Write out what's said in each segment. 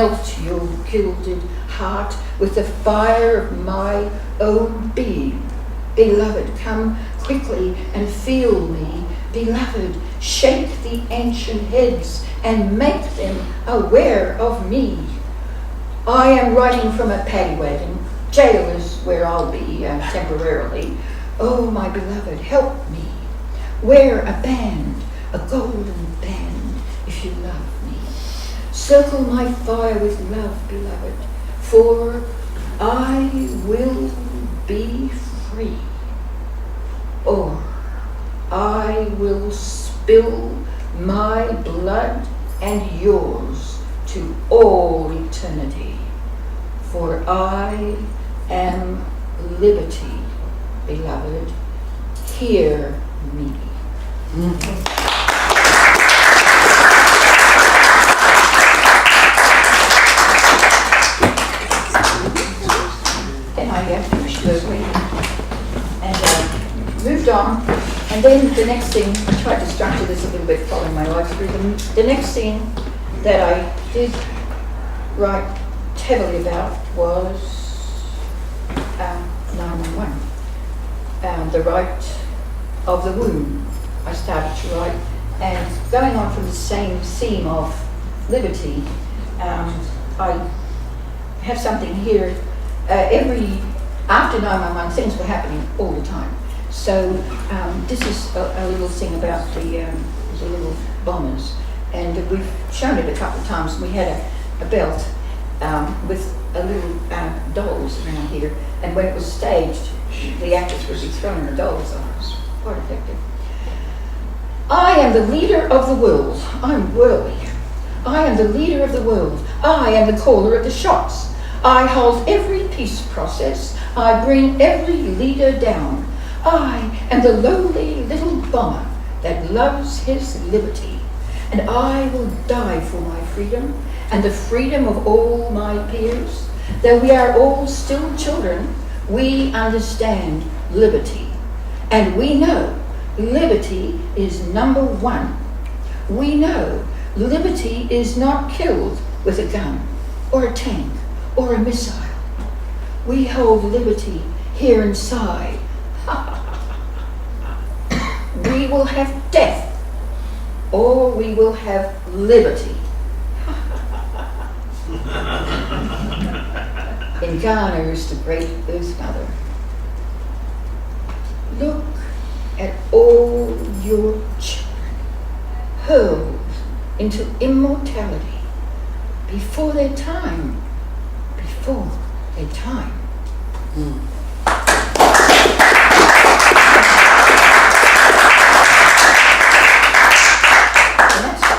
Melt your gilded heart with the fire of my own being. Beloved, come quickly and feel me. Beloved, shake the ancient heads and make them aware of me. I am writing from a paddy wagon. Jail is where I'll be temporarily. Oh, my beloved, help me. Wear a band, a golden band, if you love me. Circle my fire with love, beloved, for I will be free. Or I will spill my blood and yours to all eternity, for I am liberty, beloved. Hear me. Then I pushed her away and moved on. And then the next thing, I tried to structure this a little bit following my life through. The next thing that I did write heavily about was 911. The right of the womb, I started to write. And going on from the same theme of liberty, I have something here. After 911, things were happening all the time. So this is a little thing about the little bombers, and we've shown it a couple of times. We had a belt with a little dolls around here, and when it was staged, the actors would be throwing the dolls on. It was quite effective. I am the leader of the world. I'm whirly. I am the leader of the world. I am the caller of the shots. I hold every peace process. I bring every leader down. I am the lowly little bomber that loves his liberty, and I will die for my freedom and the freedom of all my peers. Though we are all still children, we understand liberty, and we know liberty is number one. We know liberty is not killed with a gun or a tank or a missile. We hold liberty here inside. We will have death, or we will have liberty. In Ghana is the great Earth Mother. Look at all your children hurled into immortality before their time. Before their time.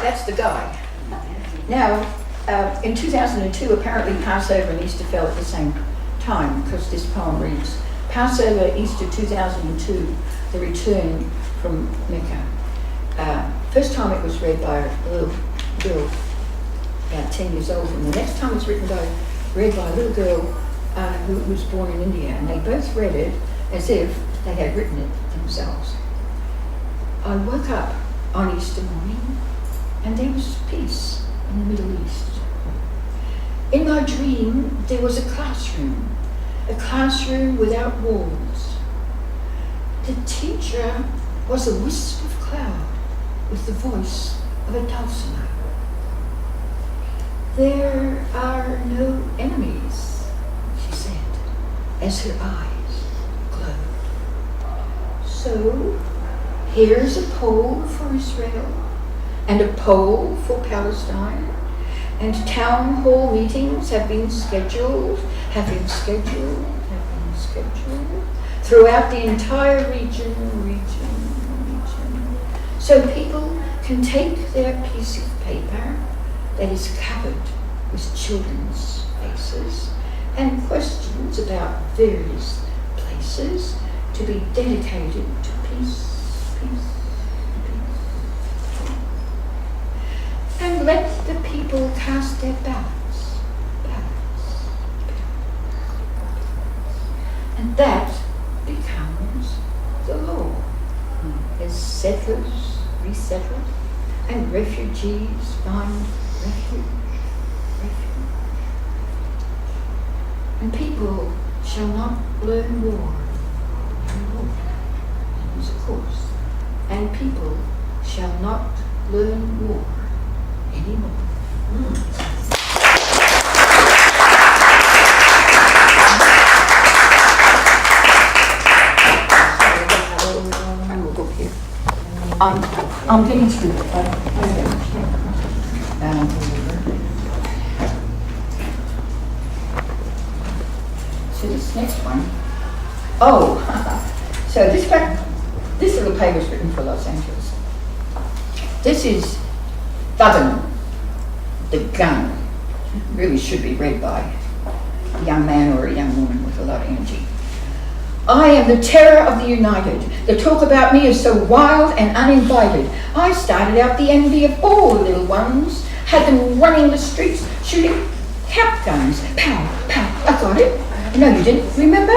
That's the guy. Now, in 2002, apparently Passover and Easter fell at the same time, because this poem reads, Passover, Easter 2002, the return from Mecca. First time it was read by a little girl about 10 years old, and the next time it's read by a little girl who was born in India, and they both read it as if they had written it themselves. I woke up on Easter morning, and there was peace in the Middle East. In my dream, there was a classroom without walls. The teacher was a wisp of cloud with the voice of a dulcimer. There are no enemies, she said, as her eyes glowed. So, here's a pole for Israel, and a pole for Palestine, and town hall meetings have been scheduled throughout the entire region, so people can take their piece of paper that is covered with children's faces and questions about various places to be dedicated to peace. And let the people cast their ballots. And that becomes the law. As settlers resettle and refugees find refuge. and people shall not learn war anymore. Yes, of course. And people shall not learn war anymore. I'm getting through it. So this next one. Oh, so this little paper is written for Los Angeles. This is Thudden, the gun. Really should be read by a young man or a young woman with a lot of energy. I am the terror of the United. The talk about me is so wild and uninvited. I started out the envy of all the little ones, had them running the streets, shooting cap guns. Pow, pow, I got it. No, you didn't, remember?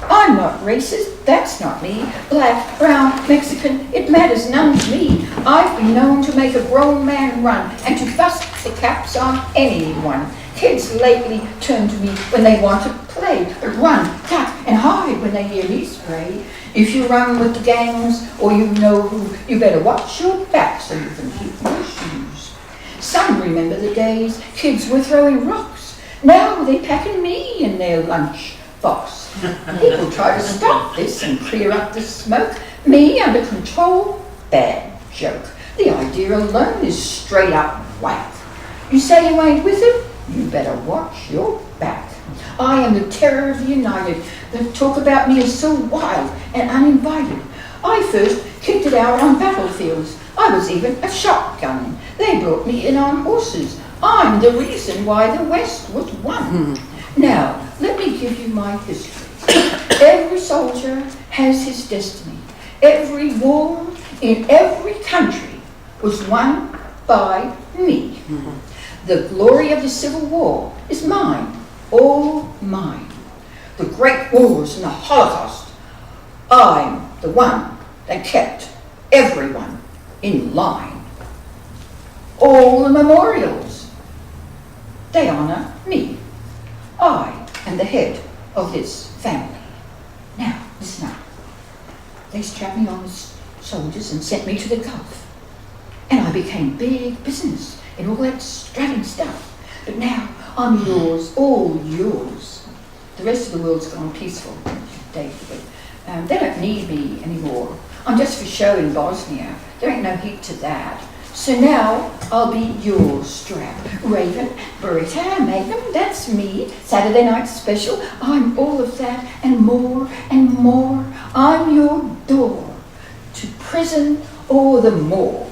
I'm not racist, that's not me. Black, brown, Mexican, it matters none to me. I've been known to make a grown man run and to bust the caps on anyone. Kids lately turn to me when they want to play, run, duck, and hide when they hear me spray. If you run with the gangs or you know who, you better watch your back so you can keep your shoes. Some remember the days kids were throwing rocks. Now they're packing me in their lunch box. People try to stop this and clear up the smoke. Me under control? Bad joke. The idea alone is straight up whack. You say you ain't with it? You better watch your back. I am the terror of the United. The talk about me is so wild and uninvited. I first kicked it out on battlefields. I was even a shotgun. They brought me in on horses. I'm the reason why the West was won. Now, let me give you my history. Every soldier has his destiny. Every war in every country was won by me. The glory of the Civil War is mine, all mine. The great wars and the Holocaust, I'm the one that kept everyone in line. All the memorials, they honor me. I am the head of this family. Now, listen up. They strapped me on as soldiers and sent me to the Gulf. And I became big business in all that strutting stuff. But now I'm yours, all yours. The rest of the world's gone peaceful. They don't need me anymore. I'm just for show in Bosnia. There ain't no heat to that. So now I'll be your strap. Raven, Beretta, Magnum, that's me. Saturday night special, I'm all of that and more and more. I'm your door to prison or the morgue.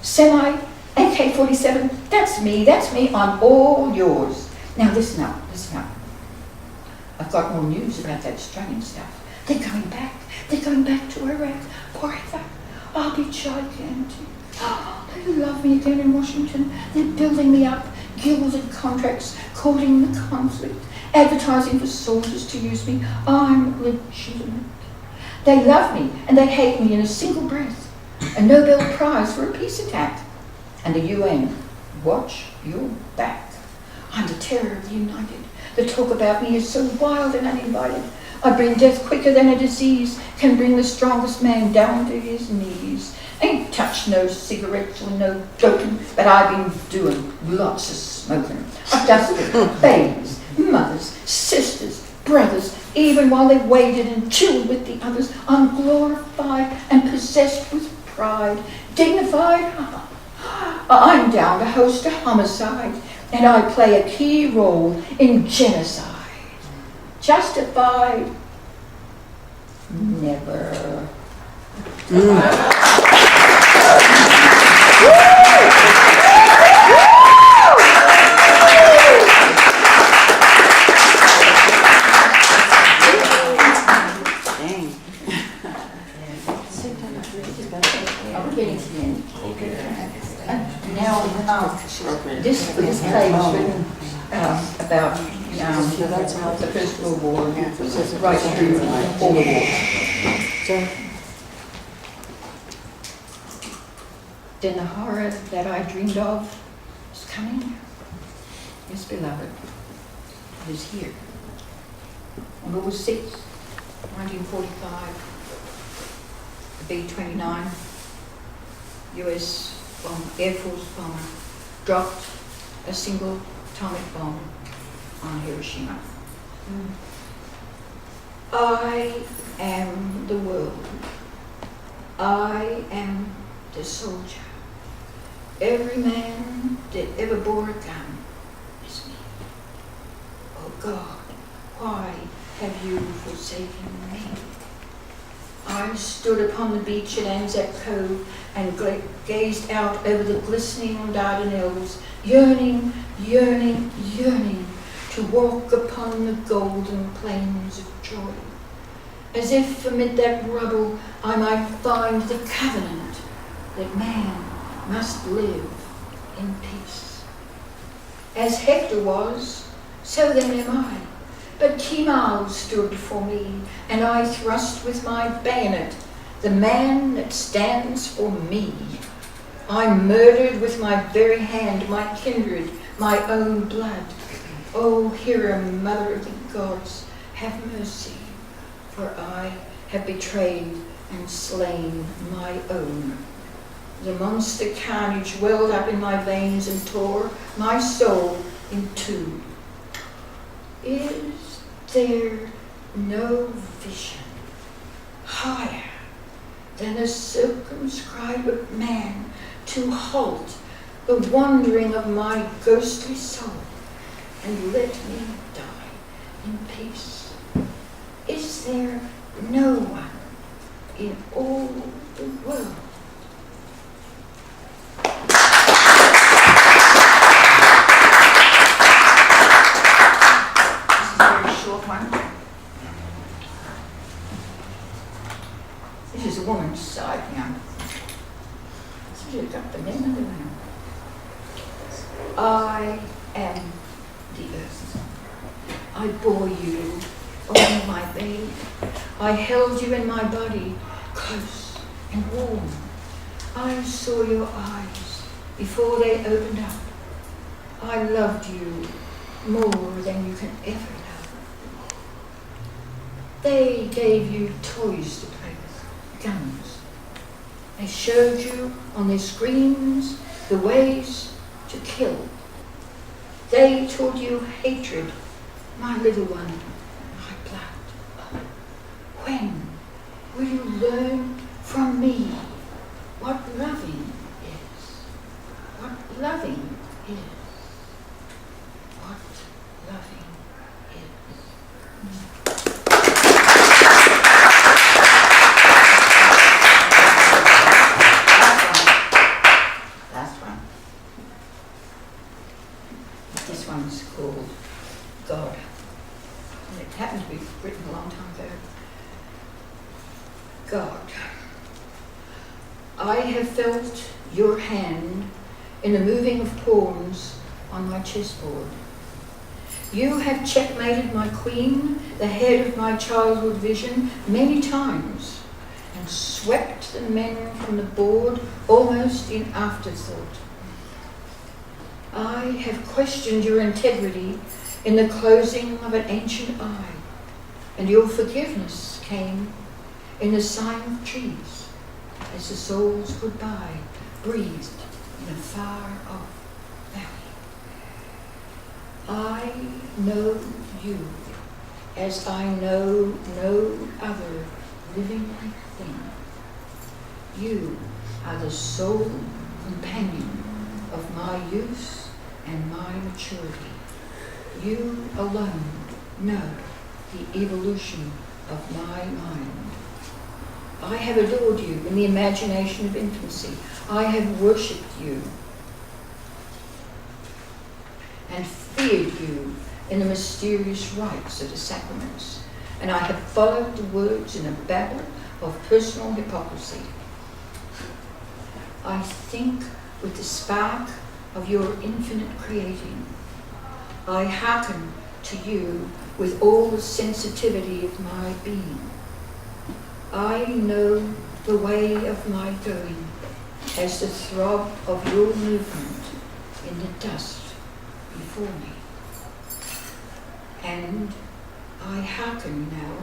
Semi, AK-47, that's me, I'm all yours. Now listen up. I've got more news about that strutting stuff. They're going back to Iraq forever. I'll be gigantic. They love me again in Washington. They're building me up, gilded contracts, courting the conflict, advertising for soldiers to use me. I'm legitimate. They love me and they hate me in a single breath. A Nobel Prize for a peace attack. And the UN, watch your back. I'm the terror of the United. The talk about me is so wild and uninvited. I bring death quicker than a disease can bring the strongest man down to his knees. Ain't touched no cigarettes or no doping, but I've been doing lots of smoking. I've dusted babies, mothers, sisters, brothers, even while they waited and chilled with the others. I'm glorified and possessed with pride, dignified. I'm down to host a homicide, and I play a key role in genocide. Justified? Never. I'm getting to the end. Now, this play was written about the First World War, right through all the wars. Then the horror that I dreamed of is coming. Yes, beloved, it is here. On August 6, 1945, the B-29 US Air Force bomber dropped a single atomic bomb on Hiroshima. I am the world. I am the soldier. Every man that ever bore a gun is me. Oh God, why have you forsaken me? I stood upon the beach at Anzac Cove and gazed out over the glistening Dardanelles, yearning, yearning, yearning to walk upon the golden plains of joy, as if amid that rubble I might find the covenant that man must live in peace. As Hector was, so then am I. But Kemal stood for me, and I thrust with my bayonet the man that stands for me. I murdered with my very hand my kindred, my own blood. O Hera, mother of the gods, have mercy, for I have betrayed and slain my own. The monster carnage welled up in my veins and tore my soul in two. Is there no vision higher than a circumscribed man to halt the wandering of my ghostly soul and let me die in peace? Is there no one in all the world? This is a woman's side now. So you've got the men and the women. I am the earth. I bore you on my babe. I held you in my body, close and warm. I saw your eyes before they opened up. I loved you more than you can ever love. They gave you toys to play with, guns. They showed you on their screens the ways to kill. They taught you hatred, my little one, my blood. When will you learn from me what loving is? What loving is? What loving is? Last one. This one's called God. And it happened to be written a long time ago. God, I have felt your hand in the moving of pawns on my chessboard. You have checkmated my queen, the head of my childhood vision, many times, and swept the men from the board almost in afterthought. I have questioned your integrity in the closing of an ancient eye, and your forgiveness came in the sign of trees, as the soul's goodbye breathed in a far-off valley. I know you as I know no other living thing. You are the sole companion of my youth and my maturity. You alone know the evolution of my mind. I have adored you in the imagination of infancy. I have worshipped you and feared you in the mysterious rites of the sacraments. And I have followed the words in a babble of personal hypocrisy. I think with the spark of your infinite creating. I hearken to you with all the sensitivity of my being. I know the way of my going as the throb of your movement in the dust before me. And I hearken now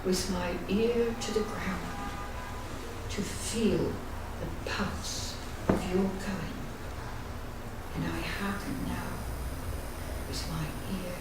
with my ear to the ground to feel the pulse of your going. And I hearken now with my ear